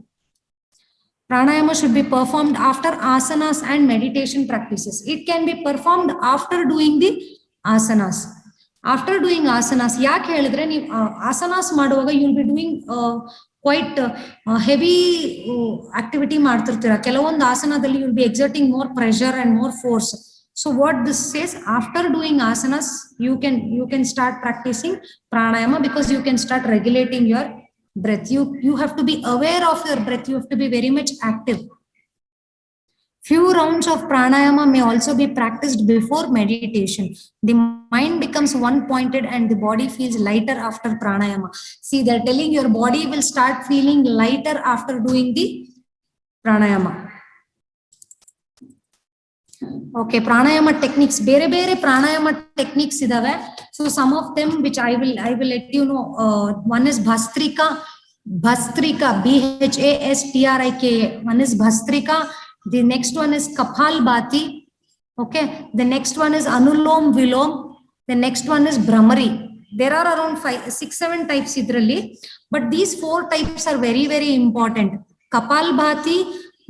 Pranayama should be performed after asanas and meditation practices. It can be performed after doing the asanas. After doing asanas, yake helidre ನೀವು asanas ಮಾಡುವಾಗ you will be doing quite heavy activity ಮಾಡ್ತಿರ್ತೀರಾ. ಕೆಲವೊಂದು ಆಸನದಲ್ಲಿ you will be exerting more pressure and more force. So what this says, after doing asanas, you can start practicing pranayama, because you can start regulating your breath. You have to be aware of your breath. You have to be very much active. Few rounds of pranayama may also be practiced before meditation. The mind becomes one pointed and the body feels lighter after pranayama. See, they're telling your body will start feeling lighter after doing the pranayama. Okay, pranayama techniques, bere pranayama techniques idave. So some of them which I will let you know. One is Bhastrika, Bhastrika. One is Bhastrika. The next one is Kapalbhati. Okay, the next one is Anulom Vilom. The next one is Brahmari. There are around 5, 6, 7 types idralli, but these 4 types are very very important. Kapalbhati,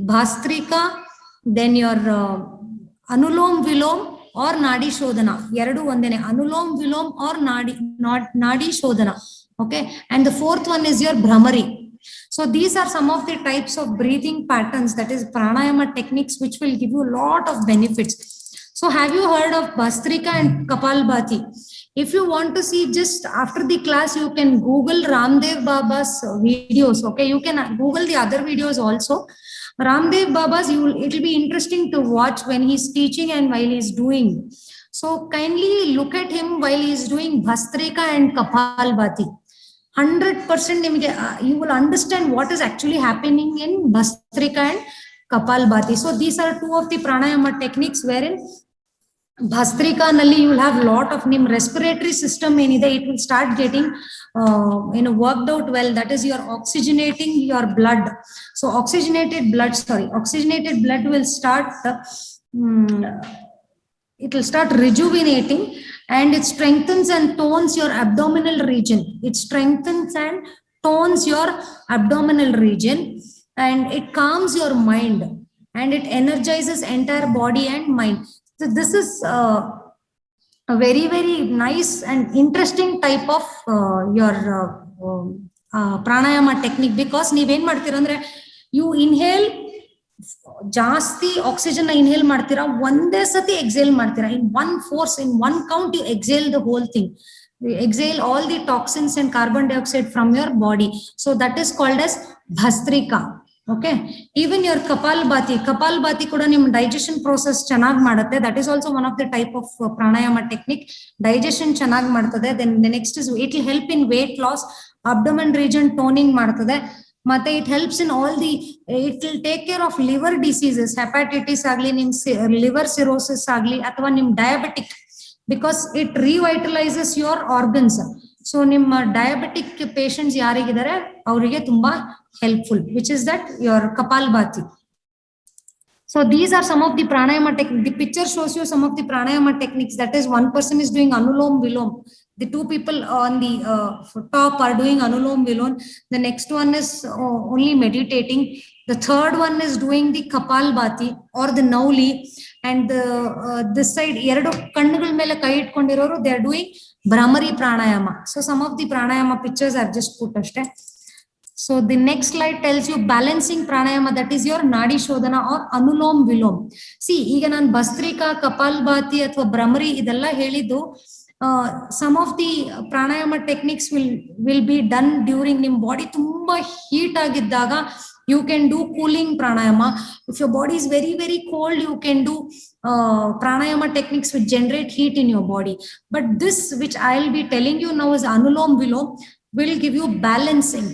Bhastrika, then your Anulom Vilom or Nadi Shodhana. Yeradu ondene, Anulom Vilom or Nadi Shodhana. Okay, and the 4th one is your Brahmari. So these are some of the types of breathing patterns, that is pranayama techniques, which will give you a lot of benefits. So have you heard of Bhastrika and Kapalbhati? If you want to see, just after the class, you can Google Ramdev Baba's videos. Okay, you can Google the other videos also. Ramdev Baba's, it will be interesting to watch when he's teaching and while he's doing. So kindly look at him while he's doing Bhastrika and Kapalbhati. 100% you will understand what is actually happening in Bhastrika and Kapalbhati. So these are 2 of the pranayama techniques wherein Bhastrika nalli you will have lot of respiratory system it will start getting worked out well. That is, you're oxygenating your blood. So oxygenated blood will start it will start rejuvenating, and it strengthens and tones your abdominal region. It strengthens and tones your abdominal region, and it calms your mind, and it energizes entire body and mind. So this is a very, very nice and interesting type of your pranayama technique, because ನೀವೇನ್ ಮಾಡ್ತೀರಾ ಅಂದ್ರೆ you inhale ಜಾಸ್ತಿ oxygen inhale ಮಾಡ್ತೀರಾ, ಒಂದೇ ಸತಿ exhale ಮಾಡ್ತೀರಾ, in one force, in one count you exhale the whole thing. You exhale all the toxins and carbon dioxide from your body. So that is called as bhastrika. Okay, even your kapalbhati kuda nim digestion process chanag ಮಾಡುತ್ತೆ. That is also one of the type of pranayama technique. Digestion chanag ಮಾಡ್ತದೆ. Then the next is it will help in weight loss, abdomen region toning ಮಾಡ್ತದೆ. ಮತ್ತೆ it helps in all the, it will take care of liver diseases, hepatitis agli, nim liver cirrhosis agli, ಅಥವಾ nim diabetic, because it revitalizes your organs. So ನಿಮ್ಮ diabetic patients ಯಾರಿಗಿದ್ದಾರೆ ಅವರಿಗೆ ತುಂಬಾ helpful, which is that your kapalbhati. So these are some of the pranayama techniques. The picture shows you some of the pranayama techniques. That is, one person is doing anulom vilom. The two people on the top are doing anulom vilom. The next one is only meditating. The third one is doing the kapalbhati or the nauli. And this side, ಎರಡು ಕಣ್ಣುಗಳ ಮೇಲೆ ಕೈ ಇಟ್ಕೊಂಡಿರೋರು, they are doing Brahmari pranayama. So some of the pranayama pictures are just put ashte. So the next slide tells you balancing pranayama, that is your nadi shodhana or anulom vilom. See, ಈಗ ನಾನು ಭಸ್ತ್ರಿಕಾ, ಕಪಾಲ್ಭಾತಿ ಅಥವಾ ಭ್ರಮರಿ ಇದೆಲ್ಲ ಹೇಳಿದ್ದು, some of the pranayama techniques will be done during ನಿಮ್ಮ body ತುಂಬಾ heat ಆಗಿದ್ದಾಗ. You can do cooling pranayama. If your body is very, very cold, you can do pranayama techniques which generate heat in your body. But this, which I'll be telling you now, is anulom vilom, will give you balancing.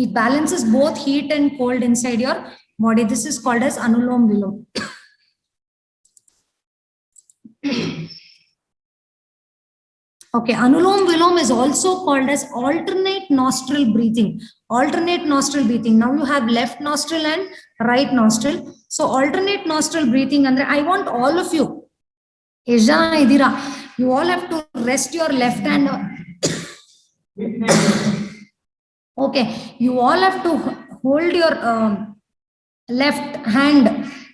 It balances both heat and cold inside your body. This is called as anulom vilom. Okay, anulom vilom is also called as alternate nostril breathing. Alternate nostril breathing. Now you have left nostril and right nostril. So alternate nostril breathing, andre I want all of you, ejana idira, you all have to rest your left hand. Okay, you all have to hold your left hand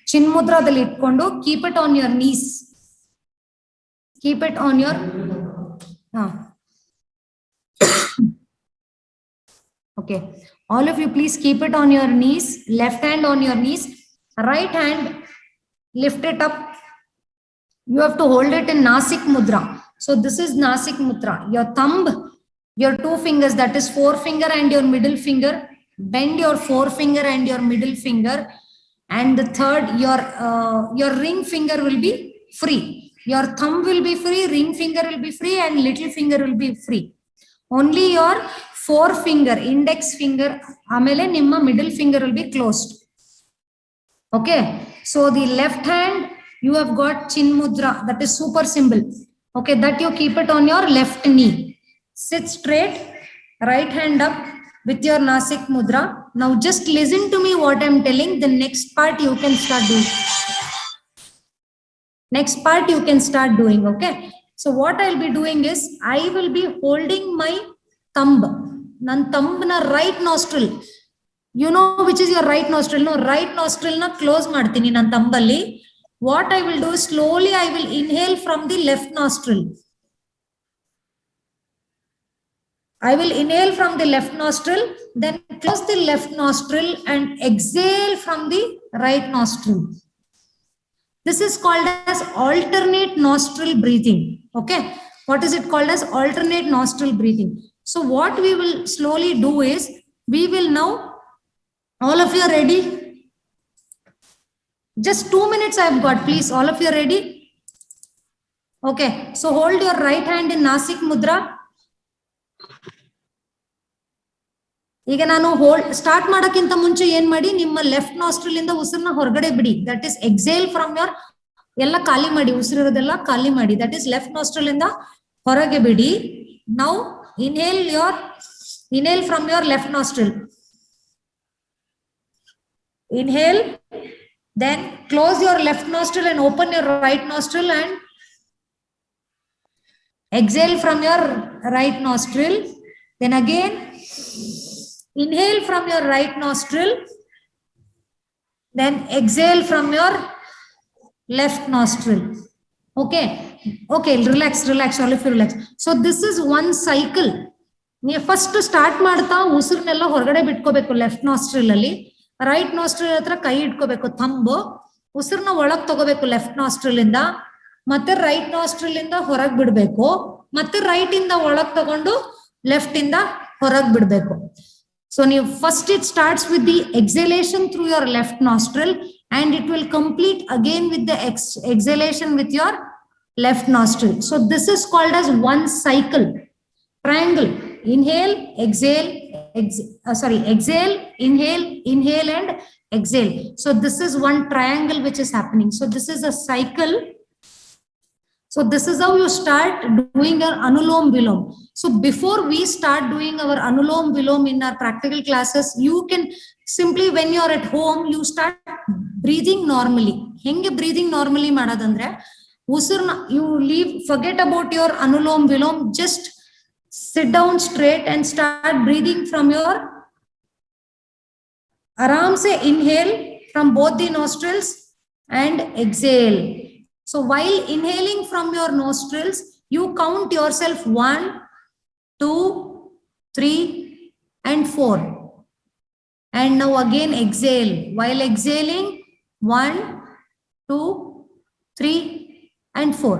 chin mudradalli itkondo, keep it on your knees. Keep it on your okay, all of you please keep it on your knees, left hand on your knees, right hand lift it up. You have to hold it in Nasik mudra. So this is Nasik mudra. Your thumb, your two fingers, that is forefinger and your middle finger, bend your forefinger and your middle finger, and the third, your ring finger will be free. Your thumb will be free, ring finger will be free, and little finger will be free. Only your forefinger, index finger, amele nimma middle finger will be closed. Okay, so the left hand you have got chin mudra, that is super symbol. Okay, that you keep it on your left knee. Sit straight, right hand up with your Nasik mudra. Now just listen to me what I am telling. The next part you can start doing. Next part you can start doing. Okay, so what I'll be doing is I will be holding my thumb. Nan thumb na right nostril. You know which is your right nostril? No, right nostril na close martini nan thumb alli. What I will do is slowly I will inhale from the left nostril. I will inhale from the left nostril, then close the left nostril and exhale from the right nostril. This is called as alternate nostril breathing. Okay, what is it called as? Alternate nostril breathing. So what we will slowly do is, we will now, all of you are ready? Just 2 minutes I have got, please. All of you are ready? Okay, so hold your right hand in Nasik mudra. ಈಗ ನಾನು start ಮಾಡೋಕ್ಕಿಂತ ಮುಂಚೆ ಏನ್ ಮಾಡಿ, ನಿಮ್ಮ left nostril ಇಂದ ಉಸಿರನ್ನ ಹೊರಗಡೆ ಬಿಡಿ. That is exhale from your, ಎಲ್ಲ ಖಾಲಿ ಮಾಡಿ, ಉಸಿರಿರೋದೆಲ್ಲ ಖಾಲಿ ಮಾಡಿ. ದಟ್ ಇಸ್ ಲೆಫ್ಟ್ ನಾಸ್ಟ್ರಿಲ್ ಇಂದ ಹೊರಗೆ ಬಿಡಿ. Now inhale from your left nostril. Inhale, then close your left nostril and open your right nostril and exhale from your right nostril. Then again Inhale from your right nostril, then exhale from your left nostril. Okay, okay, relax, all of you relax. So this is one cycle. ನೀವು first start ಮಾಡ್ತಾ ಉಸಿರನ್ನೆಲ್ಲ ಹೊರಗಡೆ ಬಿಟ್ಕೋಬೇಕು left nostril ಅಲ್ಲಿ. Right nostril ಹತ್ರ ಕೈ ಇಟ್ಕೋಬೇಕು, ಥಂಬು. ಉಸಿರನ್ನ ಒಳಗ್ ತಗೋಬೇಕು ಲೆಫ್ಟ್ ನಾಸ್ಟ್ರಿಲ್ ಇಂದ, ಮತ್ತೆ ರೈಟ್ ನಾಸ್ಟ್ರಿಲ್ ಇಂದ ಹೊರಗ್ ಬಿಡ್ಬೇಕು, ಮತ್ತೆ ರೈಟ್ ಇಂದ ಒಳಗ್ ತಗೊಂಡು ಲೆಫ್ಟ್ ಇಂದ ಹೊರಗ್ ಬಿಡ್ಬೇಕು. ಸೊ ನೀವು first it starts with the ಎಕ್ಸಲೇಷನ್ through your left nostril and it will complete again with the exhalation with your left nostril. So this is called as one cycle, triangle. Inhale, exhale, exhale, inhale and exhale. So this is one triangle which is happening. So this is a cycle. So this is how you start doing your Anulom Vilom. So before we start doing our Anulom Vilom in our practical classes, you can simply, when you are at home, you start breathing normally. Henge breathing normally madadandre, usirna you leave, forget about your Anulom Vilom, just sit down straight and start breathing from your aram se inhale from both the nostrils and exhale. So while inhaling from your nostrils, you count yourself 1, 2, 3 and 4. And now again exhale. While exhaling, 1, 2, 3 and 4.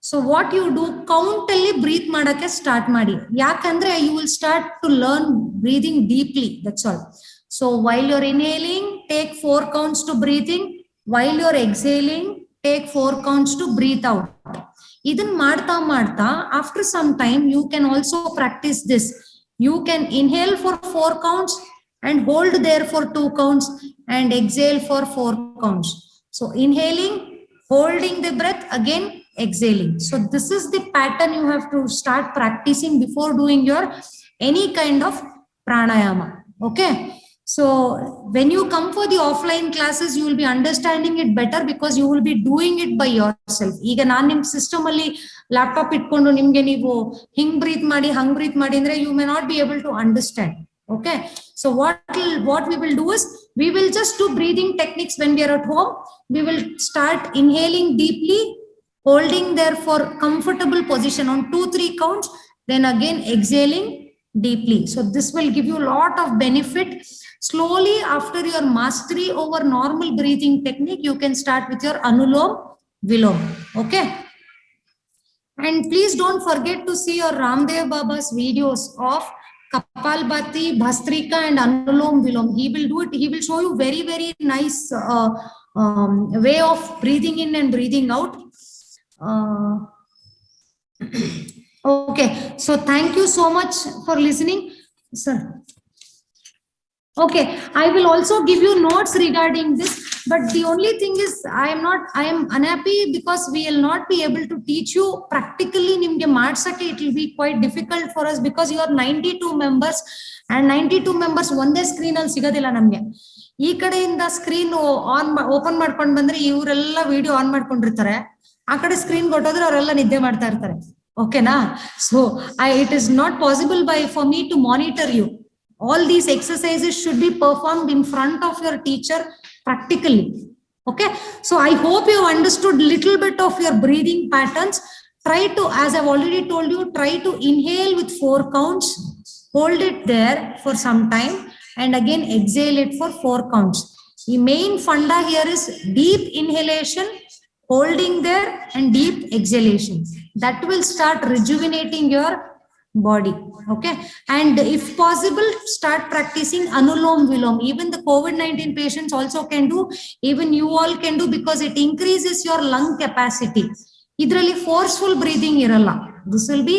So what you do, count alli breathe madake start madi. Yakandre you will start to learn breathing deeply. That's all. So while you're inhaling, take 4 counts to breathing. While you're exhaling, take 4 counts to breathe out. Idan marta, after some time, you can also practice this. You can inhale for 4 counts and hold there for 2 counts and exhale for 4 counts. So inhaling, holding the breath, again exhaling. So this is the pattern you have to start practicing before doing your any kind of pranayama. Okay. So when you come for the offline classes, you will be understanding it better because you will be doing it by yourself. ಈಗ ನಾನು ನಿಮ್ಮ system ಅಲ್ಲಿ laptop ಇಟ್ಕೊಂಡು ನಿಮ್ಗೆ ನೀವು ಹಿಂಗ್ breathe ಮಾಡಿ ಹಂಗ್ breathe ಮಾಡಿ ಅಂದ್ರೆ you may not be able to understand. Okay, so what we will do is we will just do breathing techniques when we are at home. We will start inhaling deeply, holding there for comfortable position on 2-3 counts, then again exhaling deeply. So this will give you a lot of benefit. Slowly, after your mastery over normal breathing technique, you can start with your Anulom Vilom. Okay, and please don't forget to see your Ramdev Baba's videos of Kapalbhati, Bhastrika and Anulom Vilom. He will do it. He will show you very, very nice way of breathing in and breathing out. Okay. So thank you so much for listening, sir. Okay. I will also give you notes regarding this, but the only thing is I am unhappy because we will not be able to teach you practically. Nimge madsake it will be quite difficult for us because you are 92 members and 92 members ಒಂದೇ screen ಅಲ್ಲಿ ಸಿಗೋದಿಲ್ಲ ನಮ್ಗೆ. ಈ ಕಡೆಯಿಂದ screen open ಮಾಡ್ಕೊಂಡು ಬಂದ್ರೆ ಇವರೆಲ್ಲ video on ಮಾಡ್ಕೊಂಡಿರ್ತಾರೆ, ಆ ಕಡೆ ಸ್ಕ್ರೀನ್ ಕೊಟ್ಟೋದ್ರೆ ಅವರೆಲ್ಲ ನಿದ್ದೆ ಮಾಡ್ತಾ ಇರ್ತಾರೆ. ಓಕೆನಾ? So it is not possible for me to monitor you. All these exercises should be performed in front of your teacher practically. Okay, so I hope you understood little bit of your breathing patterns. Try to, as I've already told you, try to inhale with 4 counts, hold it there for some time and again exhale it for 4 counts. The main funda here is deep inhalation, holding there and deep exhalation. That will start rejuvenating your body. Okay, and if possible start practicing Anulom Vilom. Even the COVID-19 patients also can do, even you all can do, because it increases your lung capacity. Idrali forceful breathing iralla. This will be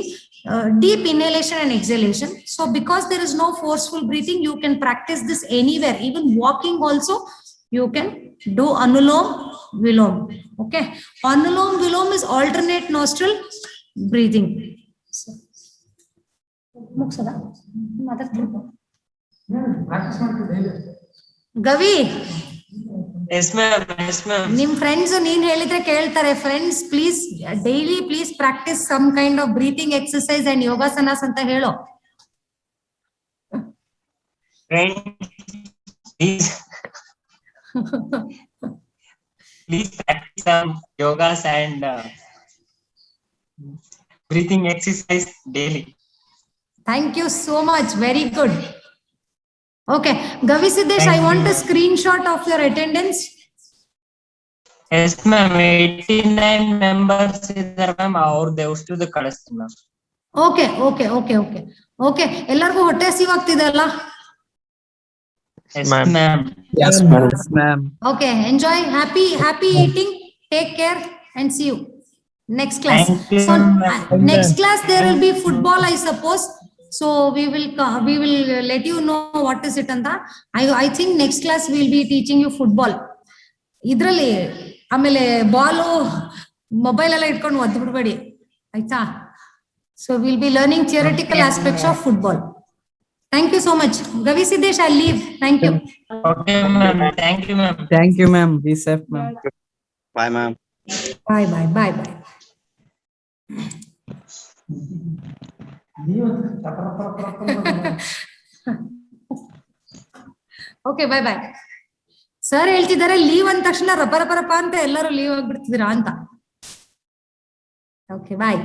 deep inhalation and exhalation. So because there is no forceful breathing, you can practice this anywhere. Even walking also you can do Anulom Vilom. Okay, Anulom Vilom is alternate nostril breathing. ಮುಗ್ಸದ ಮಾತಾಡ್ತಿರ್ಬೋದು. ಗವಿ, ನಿಮ್ friends ನೀನ್ ಹೇಳಿದ್ರೆ ಕೇಳ್ತಾರೆ. Friends please daily please practice some kind of breathing exercise and yogasanas ಅಂತ ಹೇಳೋ. Please, please practice some yogas and breathing exercise daily. Thank you so much. Very good. Okay, Gavi Siddesh, Thank I want you, a screenshot of your attendance. Yes, ma'am. 89 members ಇದ್ದಾರೆ ma'am. ಅವ್ರದ್ದು ಅಷ್ಟು ಕಳಿಸ್ತೀನಿ ma'am. Okay, okay, okay, okay. Okay, ಎಲ್ಲರಿಗೂ ಹೊಟ್ಟೆ ಹಸಿವಾಗ್ತಿದೆ ಅಲ್ಲ? Yes, Ma'am. ma'am. Yes, ma'am. Okay, enjoy. Happy eating. Take care and see you. Next class. Thank you, So ma'am. next class there will be football, I suppose. So we will let you know what is it anta. I think next class we will be teaching you football. ಇದ್ರಲ್ಲಿ ಆಮೇಲೆ Balu mobile ಎಲ್ಲ ಇಟ್ಕೊಂಡು ಒದ್ದು ಬಿಡಬೇಡಿ ಆಯ್ತಾ. So we'll be learning theoretical aspects of football. Thank you so much. Gavi Siddesh, I'll leave. Thank you. Okay, ma'am. Thank you, ma'am. Thank you, ma'am. Be safe, ma'am. Bye, ma'am. Bye, bye, bye, bye. Okay, bye, bye. Sir ಹೇಳ್ತಿದ್ದಾರೆ leave ಅಂದ ತಕ್ಷಣ ರಪ ರಪ ರಪ ಅಂತ ಎಲ್ಲರೂ leave ಆಗ್ಬಿಡ್ತಿದ್ದೀರಾ ಅಂತ. Okay ಬಾಯ್.